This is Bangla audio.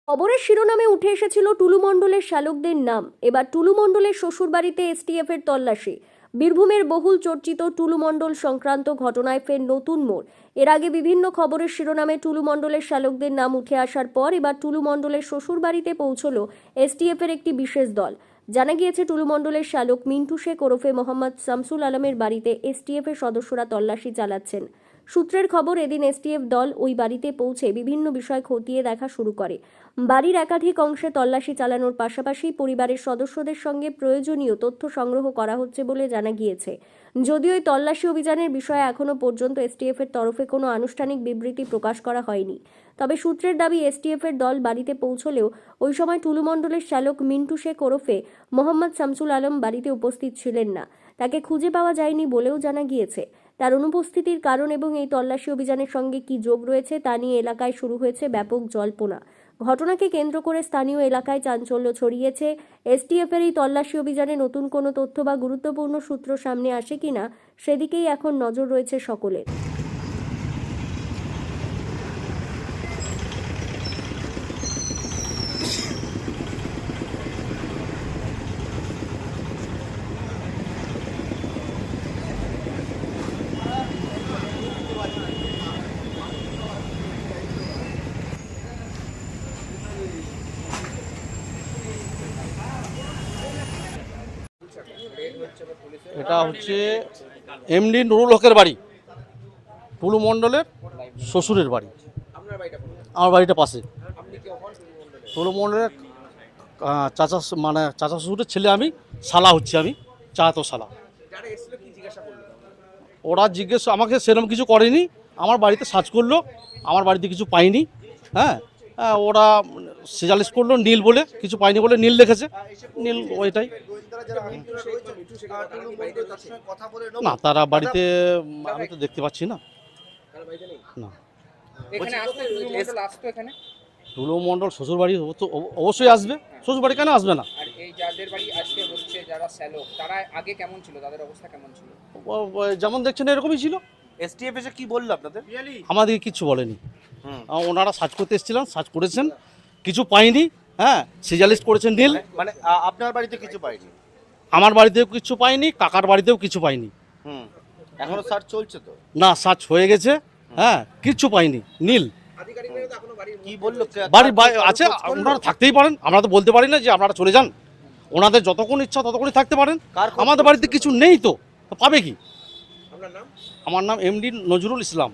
খবরের শিরোনামে উঠে এসেছিল টুলু মণ্ডলের শ্যালকদের নাম। এবার টুলু মণ্ডলের শ্বশুরবাড়িতে এসটিএফ এর তল্লাশি। বীরভূমের বহুল চর্চিত টুলু মণ্ডল সংক্রান্ত ঘটনায় ফের নতুন মোড়। এর আগে বিভিন্ন খবরের শিরোনামে টুলু মণ্ডলের শ্যালকদের নাম উঠে আসার পর এবার টুলু মণ্ডলের শ্বশুরবাড়িতে পৌঁছলো এসটিএফ এর একটি বিশেষ দল। জানা গিয়েছে, টুলু মণ্ডলের শ্যালক মিন্টু শেখ ওরফে মোহাম্মদ শামসুল আলমের বাড়িতে এসটিএফ এর সদস্যরা তল্লাশি চালাচ্ছেন। সূত্রের খবর, এদিন এসটিএফ দল ওই বাড়িতে পৌঁছে বিভিন্ন বিষয় খতিয়ে দেখা শুরু করে। বাড়ির একাধিক অংশে তল্লাশি চালানোর পাশাপাশি পরিবারের সদস্যদের সঙ্গে প্রয়োজনীয় তথ্য সংগ্রহ করা হচ্ছে বলে জানা গিয়েছে। যদিও এই তল্লাশি অভিযানের বিষয়ে এখনও পর্যন্ত এসটিএফ এর তরফে কোনো আনুষ্ঠানিক বিবৃতি প্রকাশ করা হয়নি। তবে সূত্রের দাবি, এসটিএফ এর দল বাড়িতে পৌঁছলেও ওই সময় টুলু মণ্ডলের শ্যালক মিন্টু শেখ ওরফে মোহাম্মদ শামসুল আলম বাড়িতে উপস্থিত ছিলেন না। তাকে খুঁজে পাওয়া যায়নি বলেও জানা গিয়েছে। তার অনুপস্থিতির কারণ এবং এই তল্লাশি অভিযানের সঙ্গে কি যোগ রয়েছে তা নিয়ে এলাকায় শুরু হয়েছে ব্যাপক জল্পনা। ঘটনাকে কেন্দ্র করে স্থানীয় এলাকায় চাঞ্চল্য ছড়িয়েছে। এসটিএফ এর এই তল্লাশি অভিযানে নতুন কোনো তথ্য বা গুরুত্বপূর্ণ সূত্র সামনে আসে কিনা সেদিকেই এখন নজর রয়েছে সকলের। এটা হচ্ছে এমডি নুরুল হকের বাড়ি, টুলু মণ্ডলের শ্বশুরের বাড়ি। আমার বাড়িটা পাশে। টুলু মণ্ডলের চাচা চাচা শ্বশুরের ছেলে, আমি শালা হচ্ছে, আমি চাচাতো শালা। ওরা আমাকে সেরকম কিছু করেনি। আমার বাড়িতে সার্চ করলো, আমার বাড়িতে কিছু পাইনি। ওরা সিজালিস করলো নীল বলে, কিছু পাইনি বলে নীল দেখেছে, নীল ওইটাই। না, তারা বাড়িতে আমি তো দেখতে পাচ্ছি না। না, টুলু মণ্ডল শ্বশুর বাড়ি অবশ্যই আসবে। শ্বশুর বাড়ি কেন আসবে না? যেমন দেখছেন এরকমই ছিল। এসটিএফ এসে কি বললো আপনাদের? আমাদেরকে কিচ্ছু বলেনি। ওনারা সার্চ করতে এসেছিলেন, সার্চ করেছেন, কিছু পাইনি। সিজালিস্ট করেছেন নীল। মানে আপনার বাড়িতে কিছু পাইনি? আমার বাড়িতেও কিছু পাইনি, কাকার বাড়িতেও কিছু পাইনি। এখনো সার্চ চলছে তো? না, সার্চ হয়ে গেছে। কিচ্ছু পাইনি, নীল। কি বললো? বাড়ি আছে, ওনারা থাকতেই পারেন, আমরা তো বলতে পারি না যে আপনারা চলে যান। ওনাদের যতক্ষণ ইচ্ছা ততক্ষণই থাকতে পারেন। আমাদের বাড়িতে কিছু নেই তো পাবে কি? আমার নাম এমডি নজরুল ইসলাম।